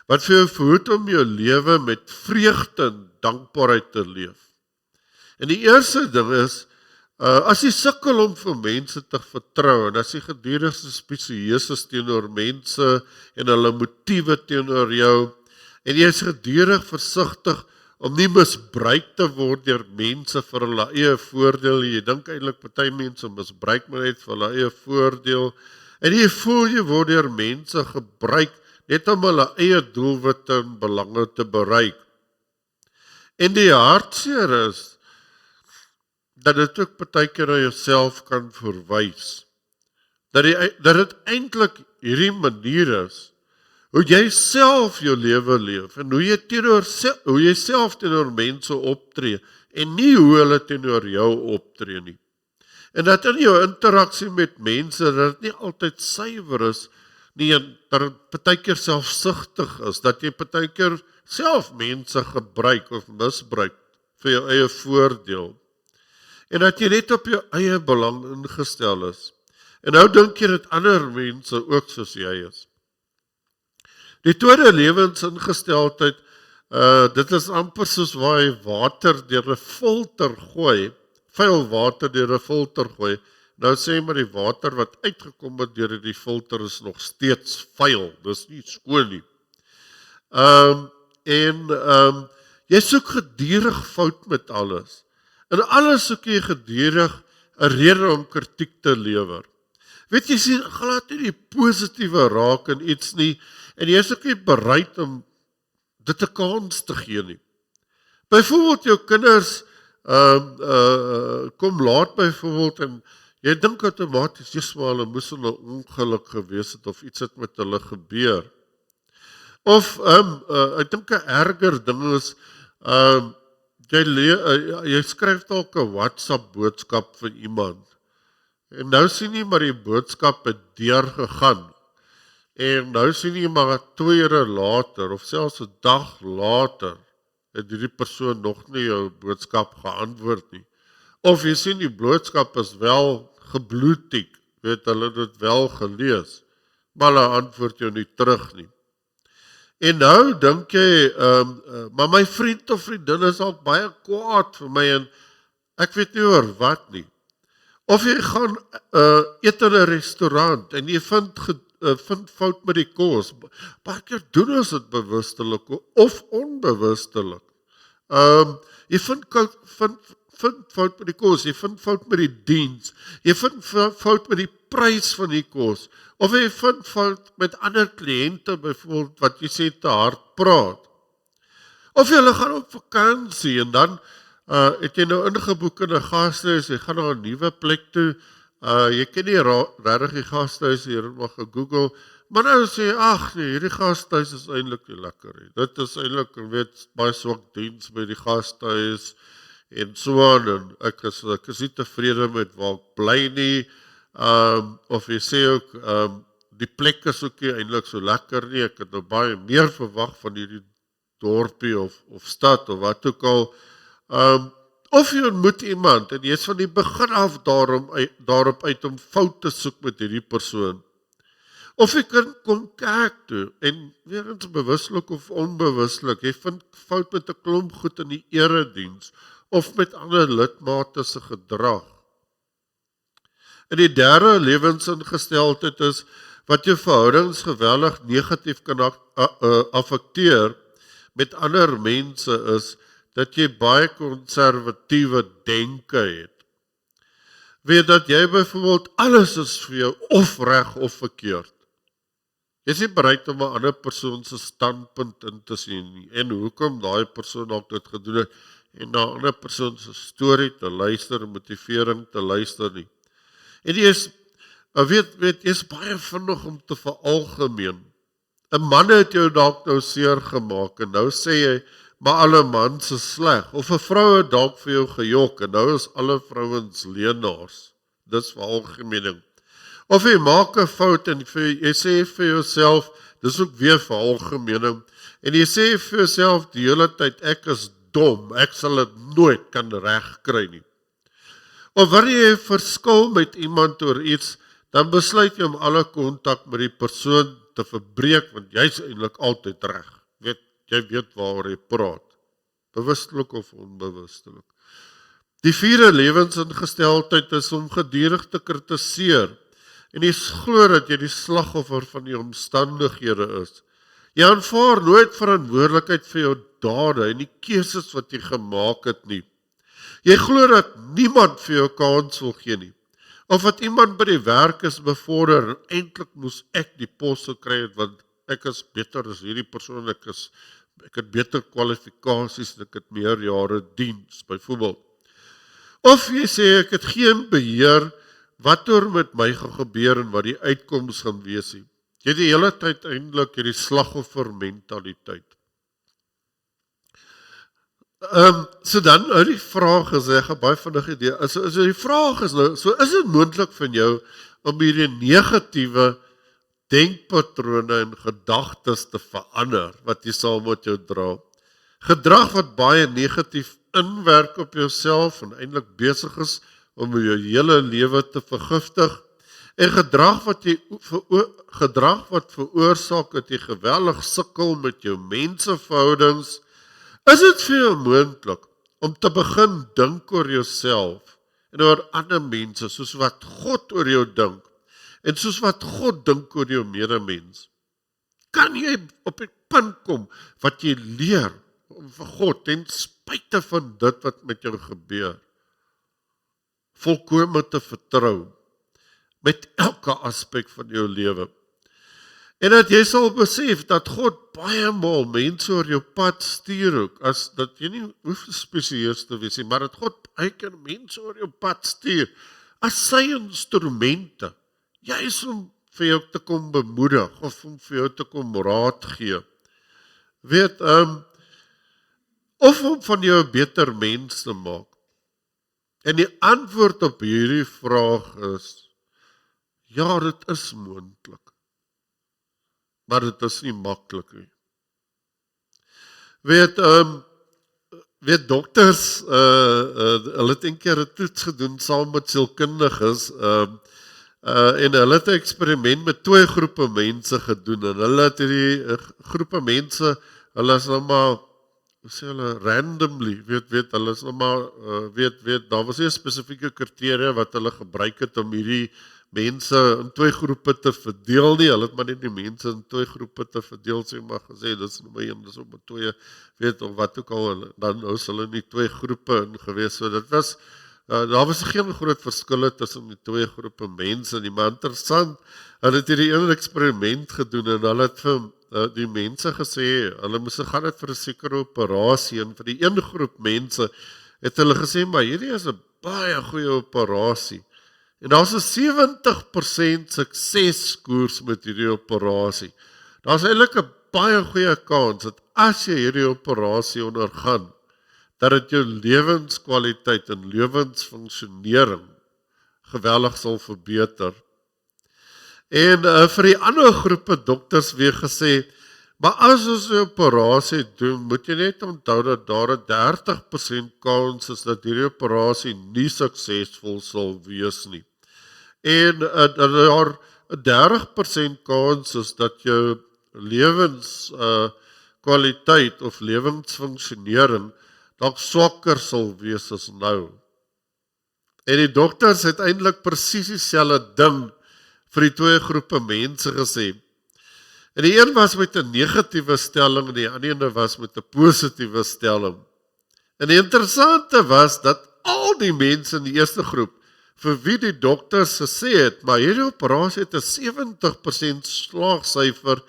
Wat vir jou verhoed om jou lewe met vreugde en dankbaarheid te leef? En die eerste ding is, as jy sukkel om vir mense te vertrou, en as jy gedurig suspisieus is teenoor mense en hulle motiewe teenoor jou, en jy is gedurig versigtig om nie misbruik te word deur mense vir hulle eie voordeel. Jy dink eintlik party mense misbruik maar net vir hulle eie voordeel. En jy voel jy word deur mense gebruik net om hulle eie doelwitte en belange te bereik. En die hartseer is dat dit ook partykeer na jouself kan verwys. Dat dit eintlik hierdie manier is hoe jy self jou lewe leef en hoe jy self teenoor mense optree en nie hoe hulle teenoor jou optree nie. En dat in jou interaksie met mense dat dit nie altyd suiwer is nie, en dat dit partykeer selfsugtig is, dat jy partykeer self mense gebruik of misbruik vir jou eie voordeel. En dat jy net op jou eie belang ingestel is. En nou dink jy dat ander mense ook soos jy is. Die tweede lewensingesteldheid, dit is amper soos waar jy water deur 'n filter gooi, vuil water deur 'n filter gooi. Nou sê maar die water wat uitgekom het deur die filter is nog steeds vuil, dis nie skoon nie. Jy soek gedurig fout met alles. En alles soek jy gedurig 'n rede om kritiek te lewer. Weet jy, sien glad nie die positiewe raak in iets nie, en jy is ook nie bereid om dit 'n kans te gee nie. Byvoorbeeld jou kinders kom laat byvoorbeeld en jy dink outomaties, Jesus, maar hulle moes 'n ongeluk gewees het of iets het met hulle gebeur. Of ek dink 'n erger ding is jy skryf dalk 'n WhatsApp boodskap vir iemand. En nou sien jy maar die boodskap het deurgegaan. En nou sien jy maar 2 ure later of selfs 'n dag later het hierdie persoon nog nie jou boodskap geantwoord nie. Of jy sien die boodskap is wel gebloedtik, weet hulle het dit wel gelees, maar hulle antwoord jou nie terug nie. En nou dink jy, maar my vriend of vriendin is al baie kwaad vir my en ek weet nie oor wat nie. Of jy gaan eet in 'n restaurant en jy vind fout met die kos. Baie keer doen ons dit bewustelik of onbewustelik. Jy vind fout met die kos, jy vind fout met die diens, jy vind fout met die prys van die kos, of jy vind fout met ander kliënte byvoorbeeld wat jy sê te hard praat. Of jy gaan op vakansie en dan het jy nou ingeboek in 'n gastehuis, jy gaan na 'n nuwe plek toe, jy ken nie regtig die gastehuis, jy het maar gegoogel, maar nou sê jy, ag nee, hierdie gastehuis is eintlik nie lekker nie. Dit is eintlik, weet, baie swak diens by die gastehuis en so aan, en ek is nie tevrede met waar ek bly nie, of jy sê ook, die plek is ook nie eintlik so lekker nie, ek het nou baie meer verwag van hierdie dorpie of stad of wat ook al. Of jy ontmoet iemand en jy is van die begin af daarop uit om fout te soek met hierdie persoon. Of jy kan kom kerk toe en weer eens bewuslik of onbewuslik, jy vind fout met 'n klomp goed in die erediens of met ander lidmate se gedrag. En die derde lewensingesteldheid is wat jou verhoudings geweldig negatief kan affekteer met ander mense is dat jy baie konservatiewe denke het. Weet dat jy byvoorbeeld alles is vir jou of reg of verkeerd. Jy is nie bereid om 'n ander persoon se standpunt in te sien nie en hoekom daai persoon dalk dit gedoen het en na 'n ander persoon se storie te luister, motivering te luister nie. En jy is jy is baie vinnig om te veralgemeen. 'n Man het jou dalk nou seer gemaak en nou sê jy maar alle mans is sleg of 'n vrou het dalk vir jou gejok en nou is alle vrouens leenaars. Dis veralgemening. Of jy maak 'n fout en jy sê vir jouself, dis ook weer veralgemening. En jy sê vir jouself die hele tyd ek is dom, ek sal dit nooit kan regkry nie. Of wanneer jy verskil met iemand oor iets, dan besluit jy om alle kontak met die persoon te verbreek want jy's eintlik altyd reg. Jy weet waaroor jy praat, bewustelik of onbewustelik. Die vierde lewensingesteldheid is om gedurig te kritiseer en jy glo dat jy die slagoffer van die omstandighede is. Jy aanvaar nooit verantwoordelikheid vir jou dade en die keuses wat jy gemaak het nie. Jy glo dat niemand vir jou kans wil gee nie. Of dat iemand by die werk is bevorder en eintlik moes ek die pos gekry het want ek is beter as hierdie persoon, ek het beter kwalifikasies, ek het meer jare diens, byvoorbeeld. Of jy sê ek het geen beheer wat oor met my gaan gebeur en wat die uitkoms gaan wees nie. Jy het die hele tyd eintlik hierdie slagoffer mentaliteit. So dan uit die vraag is, ek gaan baie vinnig idee, so die vraag is nou, so is dit moontlik van jou om hierdie negatiewe denkpatrone en gedagtes te verander, wat jy saam met jou dra. Gedrag wat baie negatief inwerk op jouself en eintlik besig is om jou hele lewe te vergiftig, en gedrag wat veroorsaak dat jy geweldig sukkel met jou menseverhoudings. Is dit vir jou moontlik om te begin dink oor jouself en oor ander mense soos wat God oor jou dink en soos wat God dink oor jou medemens? Kan jy op 'n punt kom wat jy leer om vir God ten spyte van dit wat met jou gebeur volkome te vertrou met elke aspek van jou lewe? En dat jy sal besef dat God baie maal mense oor jou pad stuur ook, as dat jy nie hoef spesieus te wees nie, maar dat God baie keer mense oor jou pad stuur, as sy instrumente, juis om vir jou te kom bemoedig, of om vir jou te kom raad gee. Weet, of om van jou 'n beter mens te maak. En die antwoord op hierdie vraag is, ja, dit is moontlik. Maar dit is nie maklik nie. Weet dokters, hulle het een keer 'n toets gedoen saam met sielkundiges, en hulle het 'n eksperiment met 2 groepe mense gedoen, en hulle het hierdie groepe mense, hulle is nou maar, hoe sê hulle, randomly, hulle is nou maar, daar was nie 'n spesifieke kriteria wat hulle gebruik het om hierdie mense in 2 groepe te verdeel nie, hulle het maar net die mense in 2 groepe te verdeel, sê maar gesê, dis nommer 1, dis nommer 2, of wat ook al, dan is hulle nie 2 groepe in gewees, so dit was, daar was geen groot verskille tussen die 2 groepe mense nie, maar interessant, hulle het hierdie een eksperiment gedoen, en hulle het vir die mense gesê, hulle moes gaan het vir 'n sekere operasie, en vir die een groep mense, het hulle gesê, maar hierdie is 'n baie goeie operasie, en daar is 'n 70% sukseskoers met hierdie operasie. Daar is eintlik 'n baie goeie kans dat as jy hierdie operasie ondergaan, dat dit jou lewenskwaliteit en lewensfunksionering geweldig sal verbeter. En vir die ander groepe dokters weer gesê, maar as ons 'n operasie doen, moet jy net onthou dat daar 'n 30% kans is dat hierdie operasie nie suksesvol sal wees nie. En dat daar 'n 30% kans is dat jou lewenskwaliteit of lewensfunksionering dalk swakker sal wees as nou. En die dokters het eintlik presies dieselfde ding vir die twee groepe mense gesê. En die een was met 'n negatiewe stelling en die ander een was met 'n positiewe stelling. En die interessante was dat al die mense in die eerste groep vir wie die dokters gesê het, maar hierdie operasie het 'n 70% slaagsyfer.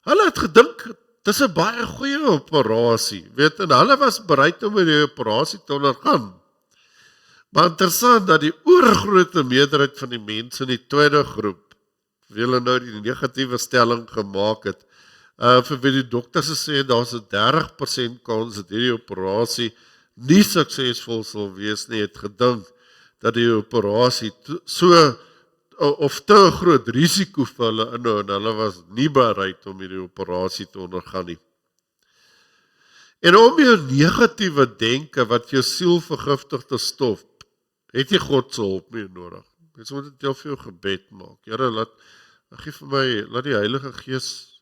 Hulle het gedink dis 'n baie goeie operasie, weet, en hulle was bereid om die operasie te ondergaan. Maar interessant dat die oorgrootste meerderheid van die mense in die tweede groep, wie hulle nou die negatiewe stelling gemaak het, vir wie die dokters gesê daar's 'n 30% kans dat hierdie operasie nie suksesvol sal wees nie, het gedink dat die operasie of te groot risiko vir hulle inhou en hulle was nie bereid om hierdie operasie te ondergaan nie. En om jou negatiewe denke wat jou siel vergiftig te stop, het jy God se hulp nie nodig. Jy moet dit vir jou gebed maak. Here, laat die Heilige Gees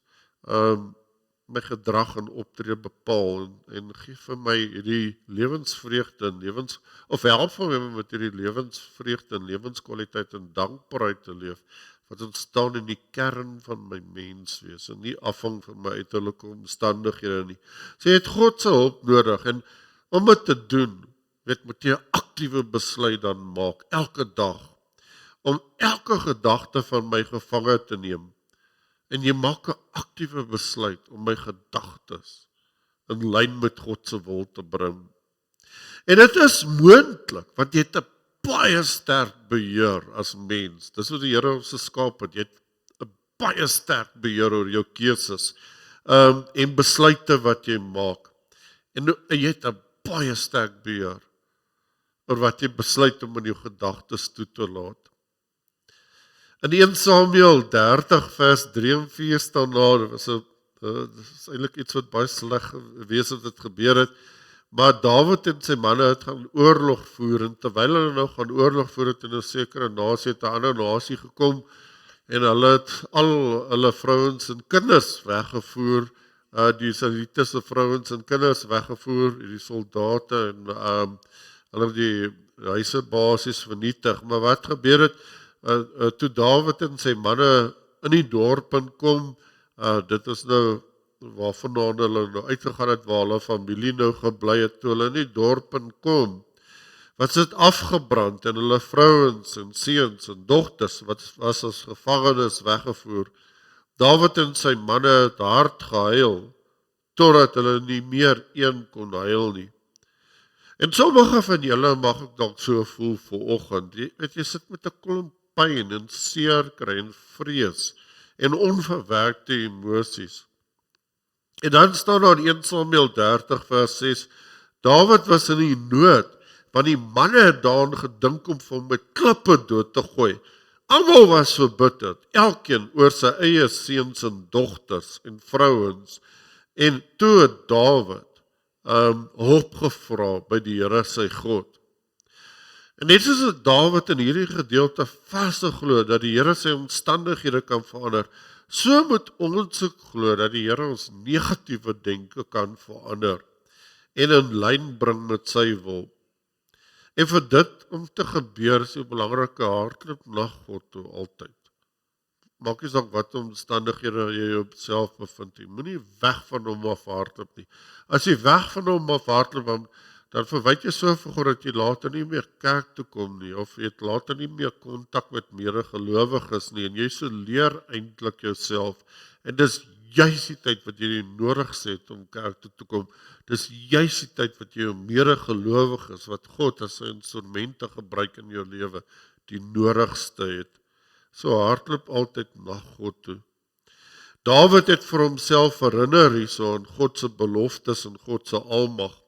my gedrag en optrede bepaal en gee vir my hierdie lewensvreugde en of help vir my met hierdie lewensvreugde en lewenskwaliteit en dankbaarheid te leef wat ontstaan in die kern van my menswees en nie afhang van my uiterlike omstandighede nie. So jy het God se hulp nodig en om dit te doen, moet jy 'n aktiewe besluit dan maak elke dag om elke gedagte van my gevange te neem. En jy maak 'n aktiewe besluit om my gedagtes in lyn met God se wil te bring. En dit is moontlik, want jy het 'n baie sterk beheer as mens. Dis wat die Here ons geskaap het. Jy het 'n baie sterk beheer oor jou keuses en besluite wat jy maak. En jy het 'n baie sterk beheer oor wat jy besluit om in jou gedagtes toe te laat. In 1 Samuel 30 vers 3 en 4 staan daar, dit is eintlik iets wat baie sleg gewees het wat gebeur het, maar Dawid en sy manne het gaan oorlog voer, en terwyl hulle nou gaan oorlog voer het in 'n sekere nasie, het 'n ander nasie gekom, en hulle het al hulle vrouens en kinders weggevoer, die Israelitiese vrouens en kinders weggevoer, die soldate, en hulle het die huise basies vernietig, maar wat gebeur het, toe Dawid en sy manne in die dorp kom, dit is nou waarvandaan hulle nou uitgegaan het, waar hulle familie nou gebly het, toe hulle in die dorp kom, wat dit afgebrand en hulle vrouens en seuns en dogters wat was as gevangenes weggevoer. Dawid en sy manne het hard gehuil, totdat hulle nie meer een kon huil nie. En sommige van julle mag ek dalk so voel vanoggend, jy sit met 'n klomp pyn en seer kry en vrees en onverwerkte emosies. En dan staan daar in 1 Samuel 30 vers 6, Dawid was in die nood, want die manne het daaraan gedink om vir hom met klippe dood te gooi. Almal was verbitterd, elkeen oor sy eie seuns en dogters en vrouens, en toe het Dawid hulp gevra by die Here sy God. En net soos Dawid in hierdie gedeelte vasgeglo dat die Here sy omstandighede kan verander, so moet ons ook glo dat die Here ons negatiewe denke kan verander en in lyn bring met sy wil. En vir dit om te gebeur is 'n belangrike hardloop na God toe altyd. Maak nie saak wat omstandighede jy jouself bevind nie. Moenie weg van hom af hardloop nie. As jy weg van hom af hardloop, dan verwyd jy so vir God dat jy later nie meer kerk toe kom nie, of jy het later nie meer kontak met medegelowiges nie, en jy isoleer eintlik jouself, en dis juist die tyd wat jy die nodigste het om kerk toe te kom, dis juist die tyd wat jy jou medegelowiges, wat God as sy instrumente gebruik in jou lewe, die nodigste het. So hardloop altyd na God toe. Dawid het vir homself herinner hierso aan God se beloftes en God se almag.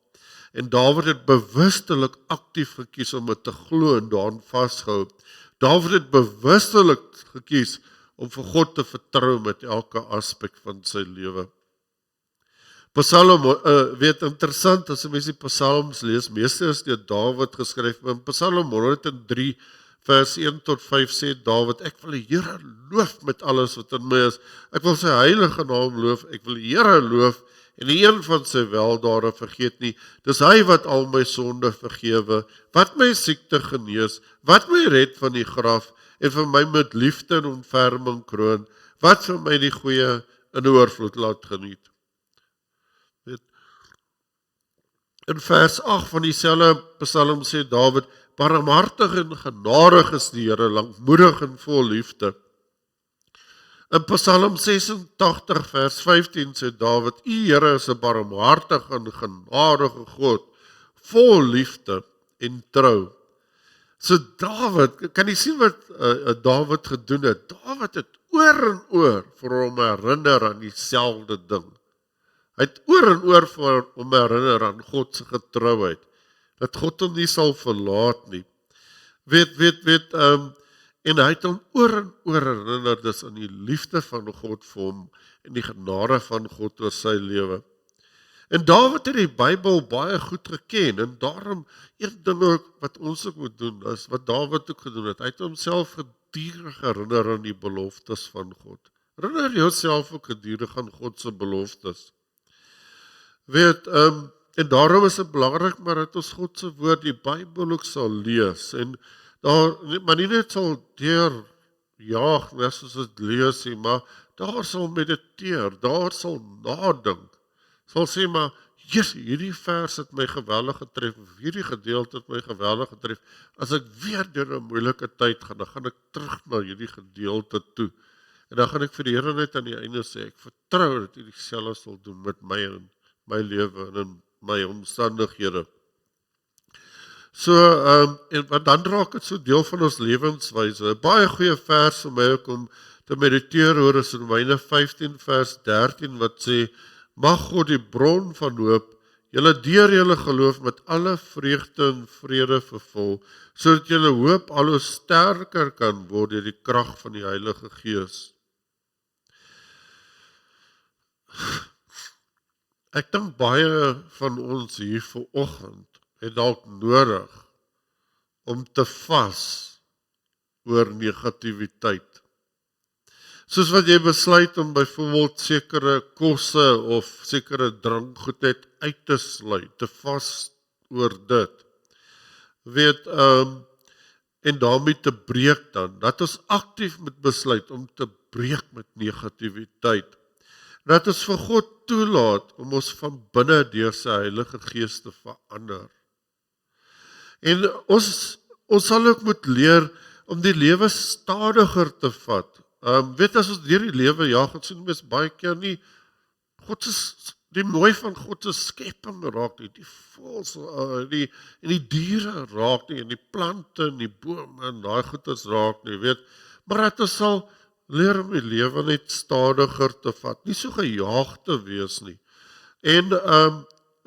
En Dawid het bewustelik aktief gekies om dit te glo en daaraan vasgehou. Dawid het bewustelik gekies om vir God te vertrou met elke aspek van sy lewe. Psalm, weet interessant, as jy mens die psalms lees, meeste is deur Dawid geskryf, maar in Psalm 103 vers 1 tot 5 sê Dawid, ek wil die Here loof met alles wat in my is. Ek wil sy heilige naam loof, ek wil die Here loof en nie een van sy weldade vergeet nie. Dis hy wat al my sonde vergewe, wat my siekte genees, wat my red van die graf en vir my met liefde en ontferming kroon, wat vir my die goeie in oorvloed laat geniet. In vers 8 van dieselfde Psalm sê Dawid, barmhartig en genadig is die Here, lankmoedig en vol liefde. In Psalm 86 vers 15 sê Dawid, U Here is 'n barmhartige en genadige God, vol liefde en trou. So Dawid, kan jy sien wat Dawid gedoen het? Dawid het oor en oor vir hom herinner aan dieselfde ding. Hy het oor en oor vir hom herinner aan God se getrouheid, dat God hom nie sal verlaat nie. En hy het hom oor en oor herinner dus aan die liefde van God vir hom en die genade van God oor sy lewe. En Dawid het die Bybel baie goed geken en daarom een ding ook wat ons ook moet doen is wat Dawid ook gedoen het. Hy het homself gedurig herinner aan die beloftes van God. Herinner jouself ook gedurig aan God se beloftes. En daarom is dit belangrik maar dat ons God se woord, die Bybel ook sal lees en maar nie net sal deurjaag, net soos dit lees nie, maar daar sal mediteer, daar sal nadink. Sal sê maar, hierdie vers het my geweldig getref, of hierdie gedeelte het my geweldig getref. As ek weer deur 'n moeilike tyd gaan, dan gaan ek terug na hierdie gedeelte toe. En dan gaan ek vir die Here net aan die einde sê, ek vertrou dat U dieselfde sal doen met my en my lewe en in my omstandighede. So, en dan raak dit so deel van ons lewenswyse. 'n Baie goeie vers vir my ook om te mediteer oor is in Romeine 15 vers 13 wat sê, mag God die bron van hoop, julle deur julle geloof met alle vreugde en vrede vervul, sodat julle hoop al hoe sterker kan word deur die krag van die Heilige Gees. Ek dink baie van ons hier vanoggend het dalk nodig om te vas oor negativiteit. Soos wat jy besluit om byvoorbeeld sekere kosse of sekere drankgoed net uit te sluit, te vas oor dit. En daarmee te breek dan, dat ons aktief moet besluit om te breek met negativiteit. Dat ons vir God toelaat om ons van binne deur sy Heilige Gees te verander. En ons sal ook moet leer om die lewe stadiger te vat. As ons deur die lewe jaag, ons sien mens baie keer nie, die mooi van God se skepping raak nie, die voëls, en die diere raak nie, en die plante en die bome en daai goedes raak nie, maar dat ons sal leer om die lewe net stadiger te vat, nie so gejaag te wees nie. En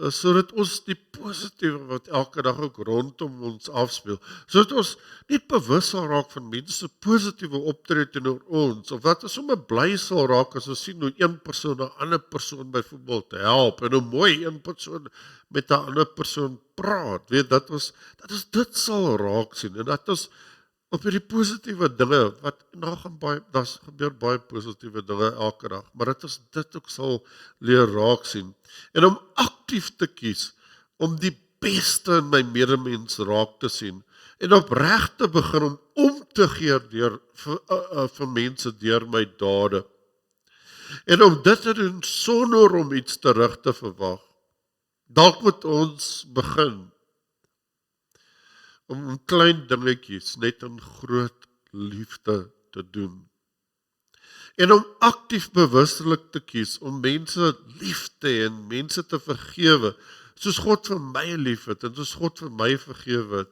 sodat ons die positiewe wat elke dag ook rondom ons afspeel, sodat ons net bewus sal raak van mense positiewe optrede teenoor ons, of dat ons sommer bly sal raak as ons sien hoe een persoon 'n ander persoon byvoorbeeld help, en hoe mooi een persoon met 'n ander persoon praat, dat ons dit sal raak sien, en dat ons op hierdie positiewe dinge, daar gebeur baie positiewe dinge elke dag, maar dat ons dit ook sal leer raak sien. En om aktief te kies, om die beste in my medemens raak te sien, en opreg te begin om te gee vir mense deur my dade. En om dit te doen sonder om iets terug te verwag. Dalk moet ons begin om klein dingetjies net in groot liefde te doen. En om aktief bewustelik te kies, om mense lief te hê en mense te vergewe, soos God vir my lief het, en soos God vir my vergewe het.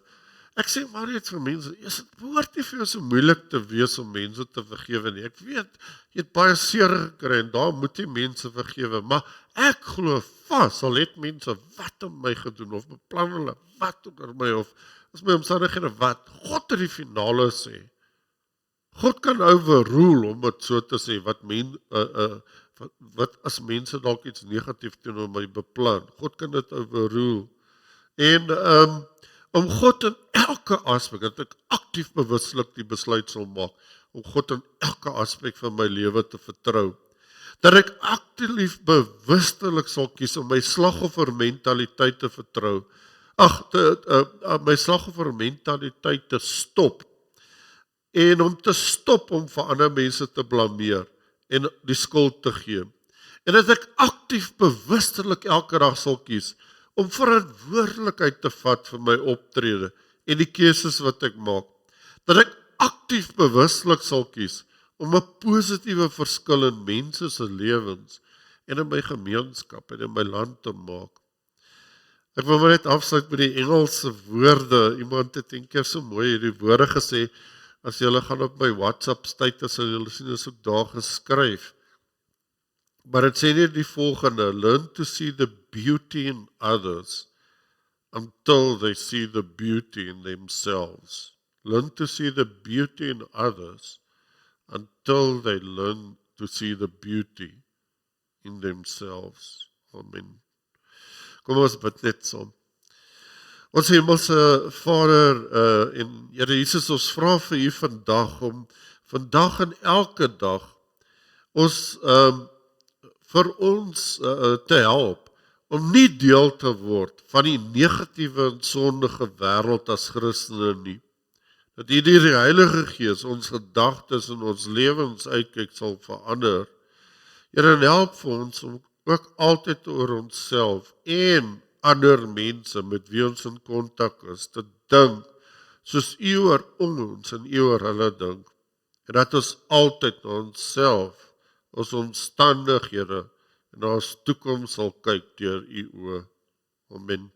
Ek sê maar net vir mense, dit behoort nie vir jou so moeilik te wees om mense te vergewe nie. Ek weet, jy het baie seer gekry, en daar moet jy mense vergewe, maar ek glo vas, al het mense wat om my gedoen, of beplan hulle wat oor my, of as my omstandighede wat, God het die finale sê. God kan overrule, om het so te sê, wat as mense dalk iets negatief teenoor my beplan. God kan dit overrule. En om God in elke aspek, dat ek aktief bewuslik die besluit sal maak, om God in elke aspek van my lewe te vertrou. Dat ek aktief bewustelik sal kies om my slagoffermentaliteit te vertrou. My slagoffermentaliteit te stop. En om te stop om vir ander mense te blameer en die skuld te gee. En dat ek aktief bewustelik elke dag sal kies om verantwoordelikheid te vat vir my optrede en die keuses wat ek maak. Dat ek aktief bewustelik sal kies om 'n positiewe verskil in mense se lewens en in my gemeenskap en in my land te maak. Ek wil maar net afsluit met die Engelse woorde. Iemand het eendag so mooi hierdie woorde gesê. As julle gaan op my WhatsApp status, sal julle sien is ook daar geskryf. Maar dit sê net die volgende: learn to see the beauty in others until they see the beauty in themselves. Learn to see the beauty in others until they learn to see the beauty in themselves. Amen. Kom ons bid net saam. Ons hemelse Vader en Here Jesus, ons vra vir U vandag om vandag en elke dag ons vir ons te help om nie deel te word van die negatiewe en sondige wêreld as Christene nie. Dat U deur die Heilige Gees ons gedagtes en ons lewens uitkyk sal verander. Here, help vir ons om ook altyd oor onsself en ander mense met wie ons in kontak is, te dink soos U oor ons en U oor hulle dink. En dat ons altyd na onsself, ons omstandighede en ons toekoms sal kyk deur U oë. Amen.